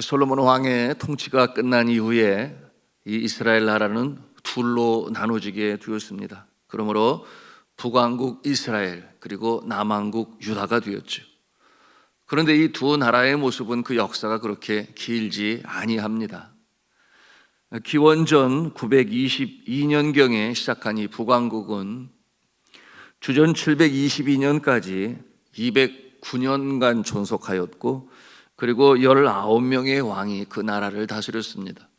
솔로몬 왕의 통치가 끝난 이후에 이 이스라엘 나라는 둘로 나눠지게 되었습니다. 그러므로 북왕국 이스라엘 그리고 남왕국 유다가 되었죠. 그런데 이 두 나라의 모습은 그 역사가 그렇게 길지 아니합니다. 기원전 922년경에 시작한 이 북왕국은 주전 722년까지 209년간 존속하였고, 그리고 19명의 왕이 그 나라를 다스렸습니다.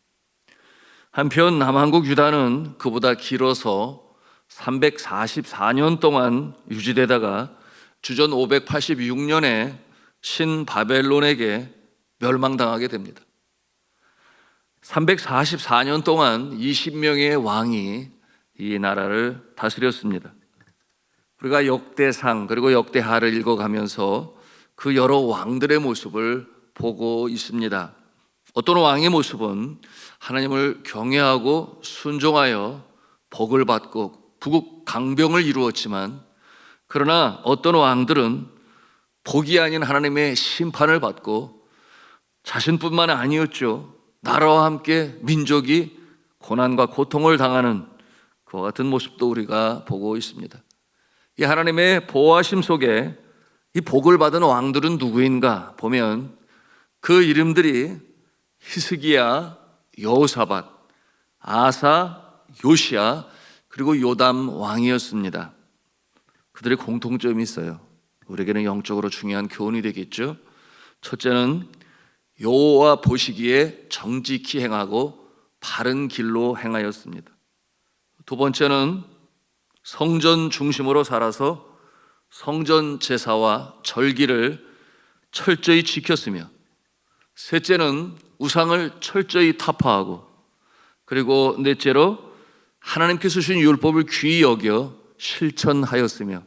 한편 남왕국 유다는 그보다 길어서 344년 동안 유지되다가 주전 586년에 신바벨론에게 멸망당하게 됩니다. 344년 동안 20명의 왕이 이 나라를 다스렸습니다. 우리가 역대상 그리고 역대하를 읽어가면서 그 여러 왕들의 모습을 보고 있습니다. 어떤 왕의 모습은 하나님을 경외하고 순종하여 복을 받고 부국 강병을 이루었지만, 그러나 어떤 왕들은 복이 아닌 하나님의 심판을 받고 자신뿐만 아니었죠. 나라와 함께 민족이 고난과 고통을 당하는 그와 같은 모습도 우리가 보고 있습니다. 이 하나님의 보호하심 속에 이 복을 받은 왕들은 누구인가 보면 그 이름들이 히스기야, 여호사밧, 아사, 요시야 그리고 요담 왕이었습니다. 그들의 공통점이 있어요. 우리에게는 영적으로 중요한 교훈이 되겠죠. 첫째는 여호와 보시기에 정직히 행하고 바른 길로 행하였습니다. 두 번째는 성전 중심으로 살아서 성전 제사와 절기를 철저히 지켰으며, 셋째는 우상을 철저히 타파하고, 그리고 넷째로 하나님께서 주신 율법을 귀히 여겨 실천하였으며,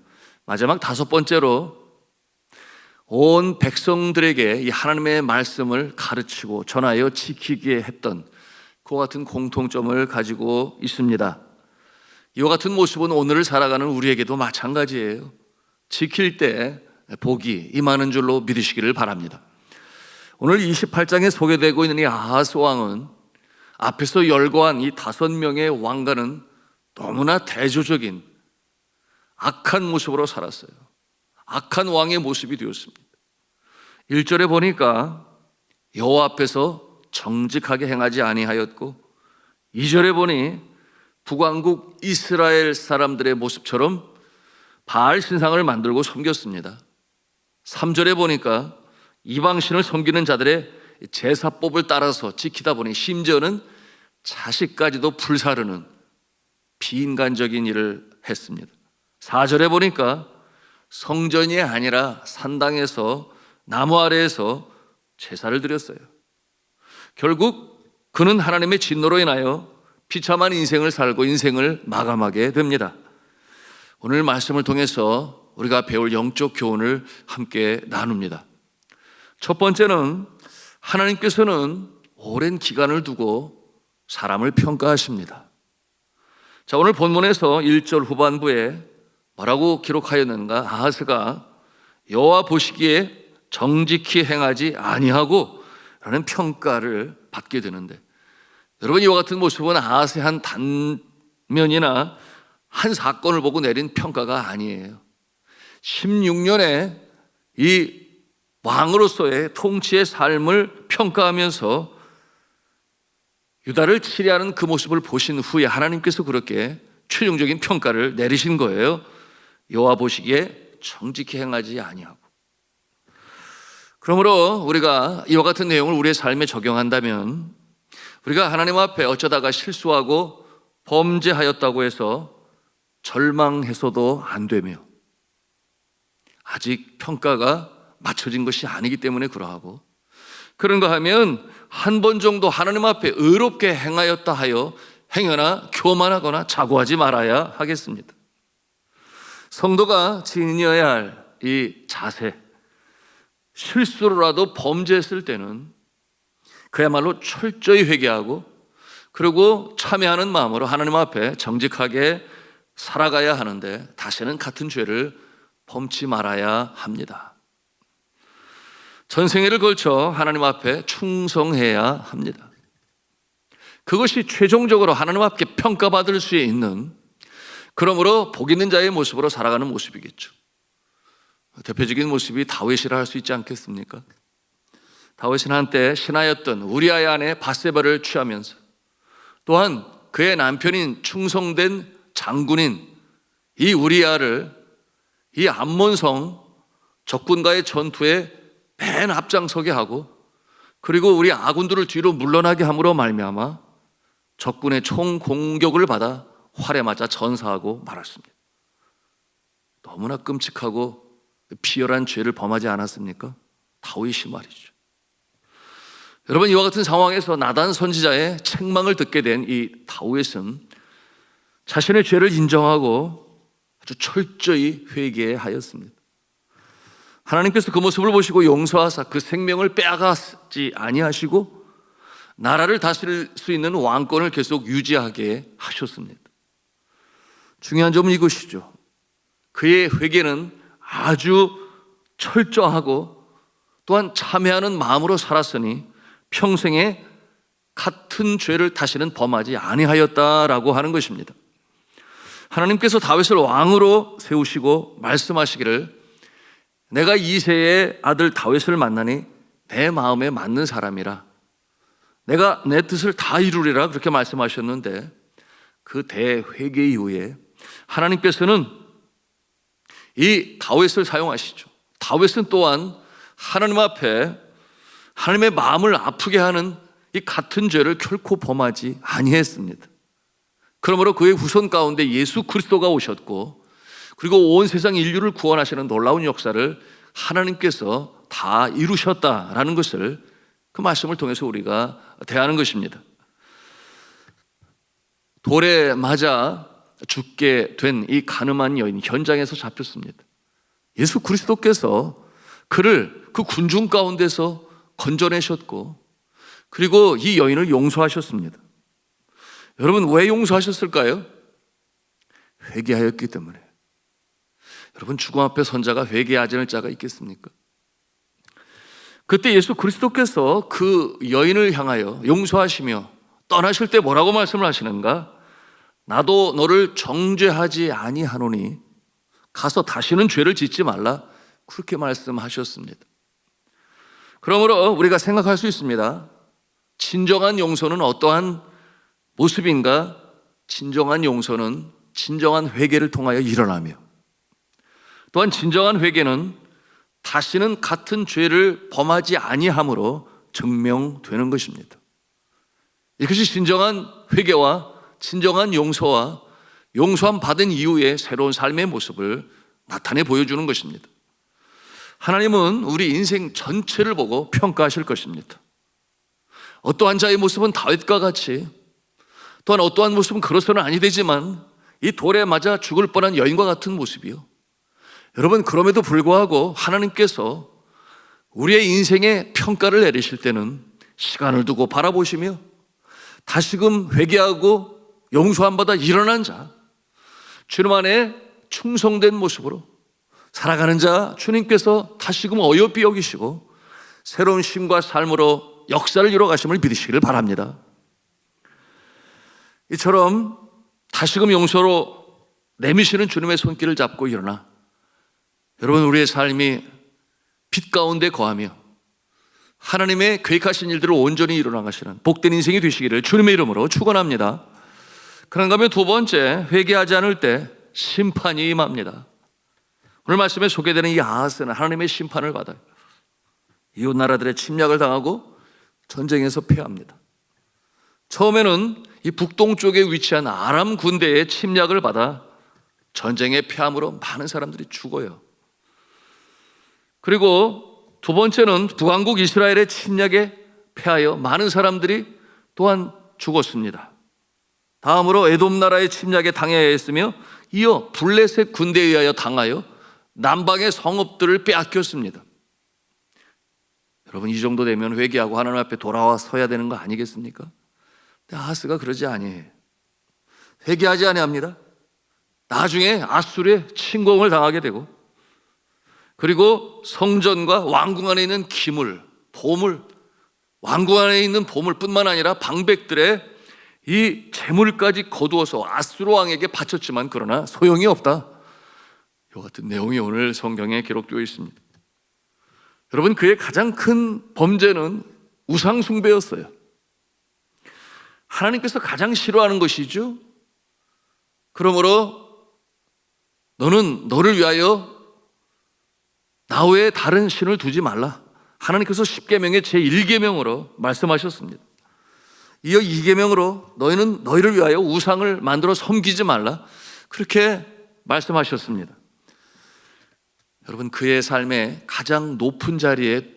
마지막 다섯 번째로 온 백성들에게 이 하나님의 말씀을 가르치고 전하여 지키게 했던 그와 같은 공통점을 가지고 있습니다. 이와 같은 모습은 오늘을 살아가는 우리에게도 마찬가지예요. 지킬 때 복이 임하는 줄로 믿으시기를 바랍니다. 오늘 28장에 소개되고 있는 이 아하스 왕은 앞에서 열거한 이 5명의 왕과는 너무나 대조적인 악한 모습으로 살았어요. 악한 왕의 모습이 되었습니다. 1절에 보니까 여호와 앞에서 정직하게 행하지 아니하였고, 2절에 보니 북왕국 이스라엘 사람들의 모습처럼 바알 신상을 만들고 섬겼습니다. 3절에 보니까 이방신을 섬기는 자들의 제사법을 따라서 지키다 보니 심지어는 자식까지도 불사르는 비인간적인 일을 했습니다. 4절에 보니까 성전이 아니라 산당에서 나무 아래에서 제사를 드렸어요. 결국 그는 하나님의 진노로 인하여 비참한 인생을 살고 인생을 마감하게 됩니다. 오늘 말씀을 통해서 우리가 배울 영적 교훈을 함께 나눕니다. 첫 번째는 하나님께서는 오랜 기간을 두고 사람을 평가하십니다. 자, 오늘 본문에서 1절 후반부에 뭐라고 기록하였는가? 아하스가 여호와 보시기에 정직히 행하지 아니하고 라는 평가를 받게 되는데, 여러분, 이와 같은 모습은 아하스의 한 단면이나 한 사건을 보고 내린 평가가 아니에요. 16년의 이 왕으로서의 통치의 삶을 평가하면서 유다를 치리하는 그 모습을 보신 후에 하나님께서 그렇게 최종적인 평가를 내리신 거예요. 여호와 보시기에 정직히 행하지 아니하고. 그러므로 우리가 이와 같은 내용을 우리의 삶에 적용한다면, 우리가 하나님 앞에 어쩌다가 실수하고 범죄하였다고 해서 절망해서도 안 되며, 아직 평가가 맞춰진 것이 아니기 때문에 그러하고, 그런가 하면 한 번 정도 하나님 앞에 의롭게 행하였다 하여 행여나 교만하거나 자고하지 말아야 하겠습니다. 성도가 지녀야 할 이 자세, 실수로라도 범죄했을 때는 그야말로 철저히 회개하고, 그리고 참회하는 마음으로 하나님 앞에 정직하게 살아가야 하는데, 다시는 같은 죄를 범치 말아야 합니다. 전생애를 걸쳐 하나님 앞에 충성해야 합니다. 그것이 최종적으로 하나님 앞에 평가받을 수 있는, 그러므로 복 있는 자의 모습으로 살아가는 모습이겠죠. 대표적인 모습이 다윗이라 할 수 있지 않겠습니까? 다윗은 한때 신하였던 우리아의 아내 바세바를 취하면서, 또한 그의 남편인 충성된 장군인 이 우리아를 이 암몬성 적군과의 전투에 맨 앞장서게 하고, 그리고 우리 아군들을 뒤로 물러나게 함으로 말미암아 적군의 총 공격을 받아 활에 맞아 전사하고 말았습니다. 너무나 끔찍하고 비열한 죄를 범하지 않았습니까? 다윗이 말이죠. 여러분, 이와 같은 상황에서 나단 선지자의 책망을 듣게 된 이 다윗은 자신의 죄를 인정하고 아주 철저히 회개하였습니다. 하나님께서 그 모습을 보시고 용서하사 그 생명을 빼앗지 아니하시고 나라를 다스릴 수 있는 왕권을 계속 유지하게 하셨습니다. 중요한 점은 이것이죠. 그의 회개는 아주 철저하고 또한 참회하는 마음으로 살았으니 평생에 같은 죄를 다시는 범하지 아니하였다라고 하는 것입니다. 하나님께서 다윗을 왕으로 세우시고 말씀하시기를, 내가 이새의 아들 다윗을 만나니 내 마음에 맞는 사람이라, 내가 내 뜻을 다 이루리라, 그렇게 말씀하셨는데, 그 대회개 이후에 하나님께서는 이 다윗을 사용하시죠. 다윗은 또한 하나님 앞에 하나님의 마음을 아프게 하는 이 같은 죄를 결코 범하지 아니했습니다. 그러므로 그의 후손 가운데 예수 그리스도가 오셨고, 그리고 온 세상 인류를 구원하시는 놀라운 역사를 하나님께서 다 이루셨다라는 것을, 그 말씀을 통해서 우리가 대하는 것입니다. 돌에 맞아 죽게 된 이 가늠한 여인, 현장에서 잡혔습니다. 예수 그리스도께서 그를 그 군중 가운데서 건져내셨고, 그리고 이 여인을 용서하셨습니다. 여러분, 왜 용서하셨을까요? 회개하였기 때문에. 여러분, 죽음 앞에 선 자가 회개하지 않을 자가 있겠습니까? 그때 예수 그리스도께서 그 여인을 향하여 용서하시며 떠나실 때 뭐라고 말씀을 하시는가? 나도 너를 정죄하지 아니하노니 가서 다시는 죄를 짓지 말라, 그렇게 말씀하셨습니다. 그러므로 우리가 생각할 수 있습니다. 진정한 용서는 어떠한 모습인가? 진정한 용서는 진정한 회개를 통하여 일어나며, 또한 진정한 회개는 다시는 같은 죄를 범하지 아니함으로 증명되는 것입니다. 이것이 진정한 회개와 진정한 용서와 용서함 받은 이후의 새로운 삶의 모습을 나타내 보여주는 것입니다. 하나님은 우리 인생 전체를 보고 평가하실 것입니다. 어떠한 자의 모습은 다윗과 같이, 또한 어떠한 모습은 그로서는 아니 되지만 이 돌에 맞아 죽을 뻔한 여인과 같은 모습이요. 여러분, 그럼에도 불구하고 하나님께서 우리의 인생에 평가를 내리실 때는 시간을 두고 바라보시며 다시금 회개하고 용서함 받아 일어난 자, 주님 안에 충성된 모습으로 살아가는 자, 주님께서 다시금 어여삐 여기시고 새로운 힘과 삶으로 역사를 이루어 가심을 믿으시기를 바랍니다. 이처럼 다시금 용서로 내미시는 주님의 손길을 잡고 일어나 여러분, 우리의 삶이 빛 가운데 거하며 하나님의 계획하신 일들을 온전히 이루어나가시는 복된 인생이 되시기를 주님의 이름으로 축원합니다. 그런가 하면 두 번째, 회개하지 않을 때 심판이 임합니다. 오늘 말씀에 소개되는 이 아하스는 하나님의 심판을 받아요. 이웃 나라들의 침략을 당하고 전쟁에서 패합니다. 처음에는 이 북동쪽에 위치한 아람 군대의 침략을 받아 전쟁의 패함으로 많은 사람들이 죽어요. 그리고 두 번째는 북왕국 이스라엘의 침략에 패하여 많은 사람들이 또한 죽었습니다. 다음으로 에돔 나라의 침략에 당해야 했으며, 이어 블레셋 군대에 의하여 당하여 남방의 성읍들을 빼앗겼습니다. 여러분, 이 정도 되면 회개하고 하나님 앞에 돌아와 서야 되는 거 아니겠습니까? 근데 아하스가 그러지 아니에요. 회개하지 아니합니다. 나중에 아수르의 침공을 당하게 되고, 그리고 성전과 왕궁 안에 있는 기물, 보물, 왕궁 안에 있는 보물뿐만 아니라 방백들의 이 재물까지 거두어서 아수르 왕에게 바쳤지만 그러나 소용이 없다. 이 같은 내용이 오늘 성경에 기록되어 있습니다. 여러분, 그의 가장 큰 범죄는 우상 숭배였어요. 하나님께서 가장 싫어하는 것이죠. 그러므로 너는 너를 위하여 나 외에 다른 신을 두지 말라. 하나님께서 10계명의 제1계명으로 말씀하셨습니다. 이어 2계명으로 너희는 너희를 위하여 우상을 만들어 섬기지 말라. 그렇게 말씀하셨습니다. 여러분, 그의 삶의 가장 높은 자리에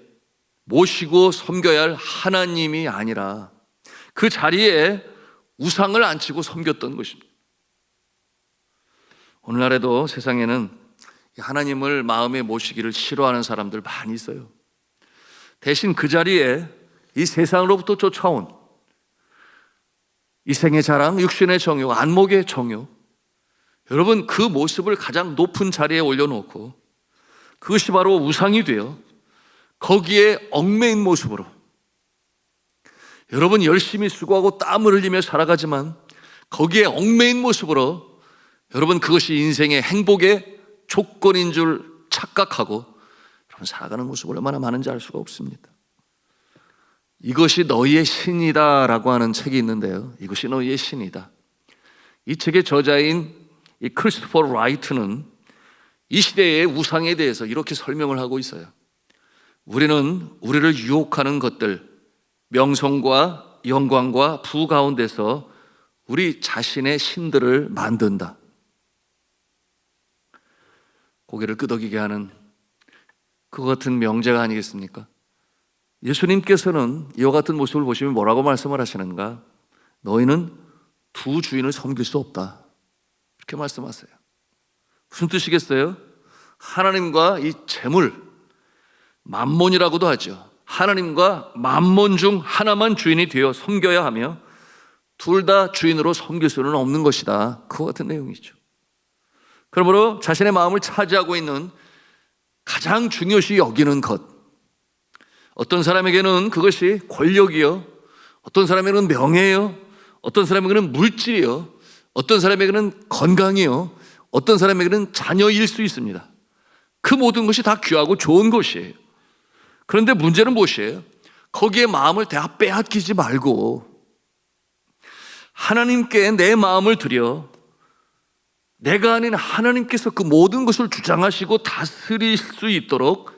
모시고 섬겨야 할 하나님이 아니라 그 자리에 우상을 앉히고 섬겼던 것입니다. 오늘날에도 세상에는 하나님을 마음에 모시기를 싫어하는 사람들 많이 있어요. 대신 그 자리에 이 세상으로부터 쫓아온 이생의 자랑, 육신의 정욕, 안목의 정욕, 여러분 그 모습을 가장 높은 자리에 올려놓고 그것이 바로 우상이 되어 거기에 얽매인 모습으로 여러분 열심히 수고하고 땀을 흘리며 살아가지만 거기에 얽매인 모습으로 여러분 그것이 인생의 행복의 조건인 줄 착각하고 여러분 살아가는 모습을 얼마나 많은지 알 수가 없습니다. 이것이 너희의 신이다 라고 하는 책이 있는데요, 이것이 너희의 신이다. 이 책의 저자인 이 크리스토퍼 라이트는 이 시대의 우상에 대해서 이렇게 설명을 하고 있어요. 우리는 우리를 유혹하는 것들, 명성과 영광과 부 가운데서 우리 자신의 신들을 만든다. 고개를 끄덕이게 하는 그와 같은 명제가 아니겠습니까? 예수님께서는 이와 같은 모습을 보시면 뭐라고 말씀을 하시는가? 너희는 두 주인을 섬길 수 없다. 이렇게 말씀하세요. 무슨 뜻이겠어요? 하나님과 이 재물, 맘몬이라고도 하죠. 하나님과 맘몬 중 하나만 주인이 되어 섬겨야 하며 둘 다 주인으로 섬길 수는 없는 것이다. 그와 같은 내용이죠. 그러므로 자신의 마음을 차지하고 있는 가장 중요시 여기는 것, 어떤 사람에게는 그것이 권력이요, 어떤 사람에게는 명예요, 어떤 사람에게는 물질이요, 어떤 사람에게는 건강이요, 어떤 사람에게는 자녀일 수 있습니다. 그 모든 것이 다 귀하고 좋은 것이에요. 그런데 문제는 무엇이에요? 거기에 마음을 다 빼앗기지 말고 하나님께 내 마음을 드려 내가 아닌 하나님께서 그 모든 것을 주장하시고 다스릴 수 있도록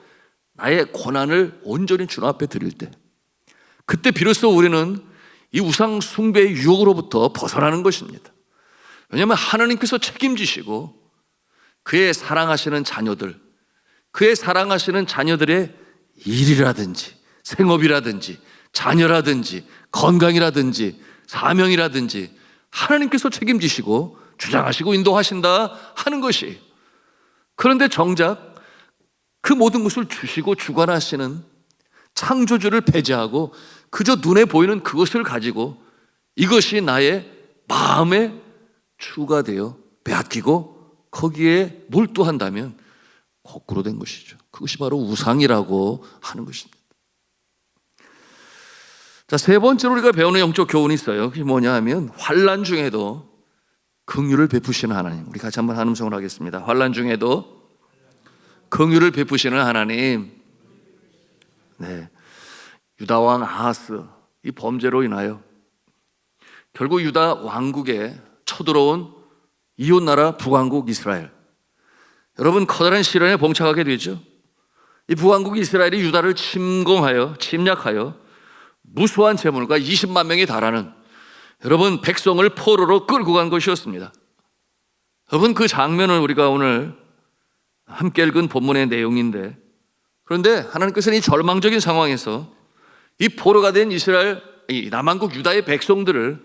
나의 권한을 온전히 주님 앞에 드릴 때, 그때 비로소 우리는 이 우상 숭배의 유혹으로부터 벗어나는 것입니다. 왜냐하면 하나님께서 책임지시고 그의 사랑하시는 자녀들, 그의 사랑하시는 자녀들의 일이라든지 생업이라든지 자녀라든지 건강이라든지 사명이라든지 하나님께서 책임지시고 주장하시고 인도하신다 하는 것이, 그런데 정작 그 모든 것을 주시고 주관하시는 창조주를 배제하고 그저 눈에 보이는 그것을 가지고 이것이 나의 마음에 주가 되어 빼앗기고 거기에 몰두한다면 거꾸로 된 것이죠. 그것이 바로 우상이라고 하는 것입니다. 자, 세 번째로 우리가 배우는 영적 교훈이 있어요. 그게 뭐냐 하면 환난 중에도 긍휼을 베푸시는 하나님. 우리 같이 한번 한음성을 하겠습니다. 환난 중에도 긍휼을 베푸시는 하나님. 네, 유다 왕 아하스 이 범죄로 인하여 결국 유다 왕국에 쳐들어온 이웃 나라 북왕국 이스라엘, 여러분 커다란 시련에 봉착하게 되죠. 이 북왕국 이스라엘이 유다를 침략하여 무수한 재물과 20만 명에 달하는 여러분 백성을 포로로 끌고 간 것이었습니다. 여러분 그 장면을 우리가 오늘 함께 읽은 본문의 내용인데, 그런데 하나님께서는 이 절망적인 상황에서 이 포로가 된 이스라엘, 이 남왕국 유다의 백성들을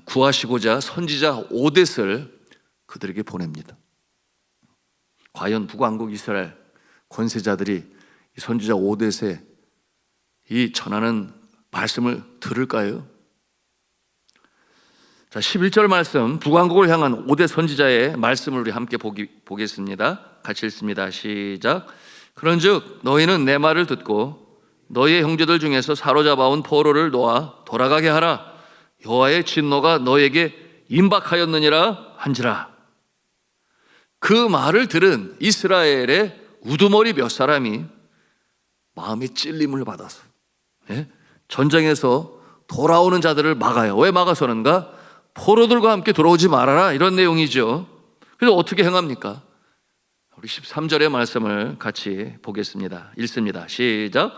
구하시고자 선지자 오뎃을 그들에게 보냅니다. 과연 북왕국 이스라엘 권세자들이 이 선지자 오뎃의 이 전하는 말씀을 들을까요? 자, 11절 말씀, 북왕국을 향한 5대 선지자의 말씀을 우리 함께 보겠습니다. 같이 읽습니다. 시작. 그런즉 너희는 내 말을 듣고 너희의 형제들 중에서 사로잡아온 포로를 놓아 돌아가게 하라. 여호와의 진노가 너에게 임박하였느니라 한지라. 그 말을 들은 이스라엘의 우두머리 몇 사람이 마음의 찔림을 받아서 전쟁에서 돌아오는 자들을 막아요. 왜 막아서는가? 포로들과 함께 돌아오지 말아라, 이런 내용이죠. 그래서 어떻게 행합니까? 우리 13절의 말씀을 같이 보겠습니다. 읽습니다. 시작.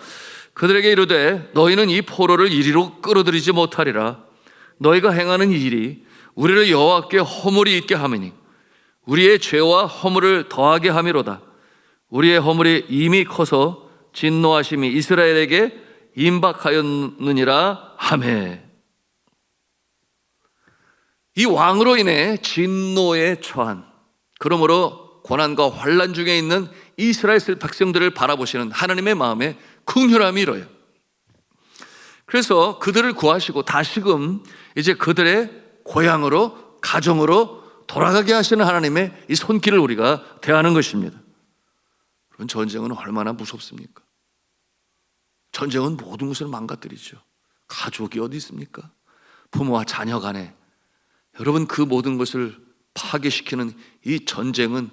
그들에게 이르되 너희는 이 포로를 이리로 끌어들이지 못하리라. 너희가 행하는 이 일이 우리를 여호와께 허물이 있게 하매니 우리의 죄와 허물을 더하게 함이로다. 우리의 허물이 이미 커서 진노하심이 이스라엘에게 임박하였느니라 하매. 이 왕으로 인해 진노에 처한, 그러므로 고난과 환난 중에 있는 이스라엘 백성들을 바라보시는 하나님의 마음에 긍휼함이 일어요. 그래서 그들을 구하시고 다시금 이제 그들의 고향으로, 가정으로 돌아가게 하시는 하나님의 이 손길을 우리가 대하는 것입니다. 그런 전쟁은 얼마나 무섭습니까? 전쟁은 모든 것을 망가뜨리죠. 가족이 어디 있습니까? 부모와 자녀 간에, 여러분, 그 모든 것을 파괴시키는 이 전쟁은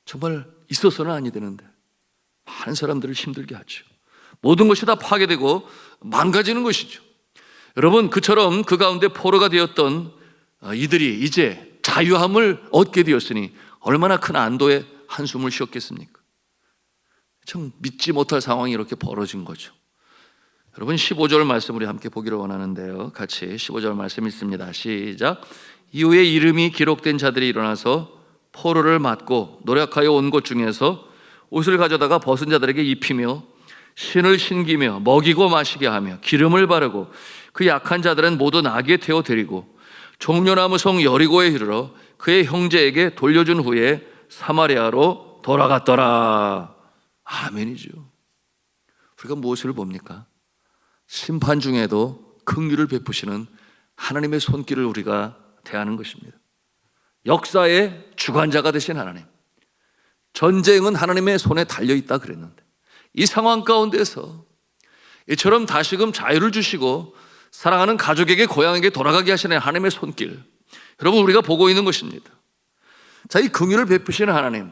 정말 있어서는 아니 되는데 많은 사람들을 힘들게 하죠. 모든 것이 다 파괴되고 망가지는 것이죠. 여러분, 그처럼 그 가운데 포로가 되었던 이들이 이제 자유함을 얻게 되었으니 얼마나 큰 안도의 한숨을 쉬었겠습니까? 참 믿지 못할 상황이 이렇게 벌어진 거죠. 여러분, 15절 말씀 우리 함께 보기를 원하는데요. 같이 15절 말씀 읽습니다. 시작. 이후에 이름이 기록된 자들이 일어나서 포로를 맞고 노력하여 온 곳 중에서 옷을 가져다가 벗은 자들에게 입히며 신을 신기며 먹이고 마시게 하며 기름을 바르고 그 약한 자들은 모두 나귀에 태워 데리고 종려나무 성 여리고에 이르러 그의 형제에게 돌려준 후에 사마리아로 돌아갔더라. 아멘이죠. 우리가 무엇을 봅니까? 심판 중에도 긍휼을 베푸시는 하나님의 손길을 우리가 대하는 것입니다. 역사의 주관자가 되신 하나님, 전쟁은 하나님의 손에 달려있다 그랬는데 이 상황 가운데서 이처럼 다시금 자유를 주시고 사랑하는 가족에게, 고향에게 돌아가게 하시는 하나님의 손길, 여러분, 우리가 보고 있는 것입니다. 자, 이 긍휼을 베푸시는 하나님,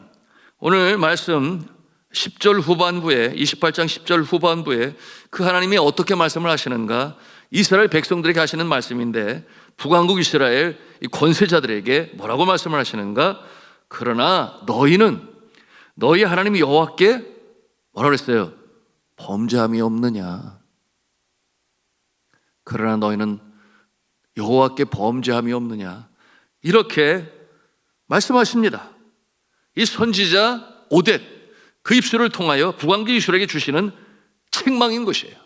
오늘 말씀 10절 후반부에, 28장 10절 후반부에 그 하나님이 어떻게 말씀을 하시는가? 이스라엘 백성들에게 하시는 말씀인데 북왕국 이스라엘 이 권세자들에게 뭐라고 말씀을 하시는가? 그러나 너희는 너희 하나님 여호와께 뭐라고 그랬어요? 범죄함이 없느냐? 그러나 너희는 여호와께 범죄함이 없느냐? 이렇게 말씀하십니다. 이 선지자 오뎃, 그 입술을 통하여 북왕국 이스라엘에게 주시는 책망인 것이에요.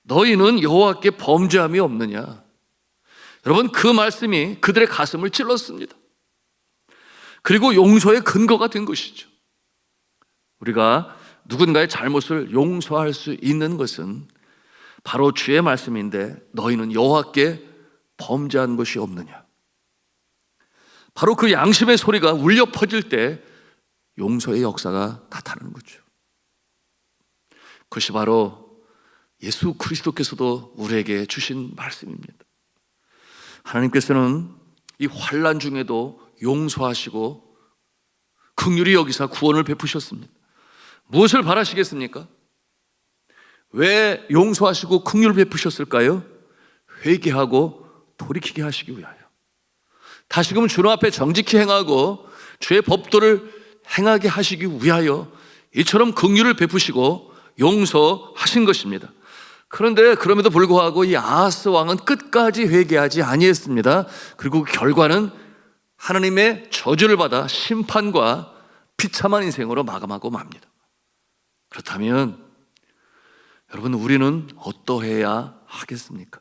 너희는 여호와께 범죄함이 없느냐? 여러분, 그 말씀이 그들의 가슴을 찔렀습니다. 그리고 용서의 근거가 된 것이죠. 우리가 누군가의 잘못을 용서할 수 있는 것은 바로 주의 말씀인데 너희는 여호와께 범죄한 것이 없느냐? 바로 그 양심의 소리가 울려 퍼질 때 용서의 역사가 나타나는 거죠. 그것이 바로 예수 그리스도께서도 우리에게 주신 말씀입니다. 하나님께서는 이 환난 중에도 용서하시고 긍휼히 여기사 구원을 베푸셨습니다. 무엇을 바라시겠습니까? 왜 용서하시고 긍휼을 베푸셨을까요? 회개하고 돌이키게 하시기 위하여, 다시금 주님 앞에 정직히 행하고 주의 법도를 행하게 하시기 위하여 이처럼 긍휼을 베푸시고 용서하신 것입니다. 그런데 그럼에도 불구하고 이 아하스 왕은 끝까지 회개하지 아니했습니다. 그리고 그 결과는 하나님의 저주를 받아 심판과 비참한 인생으로 마감하고 맙니다. 그렇다면 여러분, 우리는 어떠해야 하겠습니까?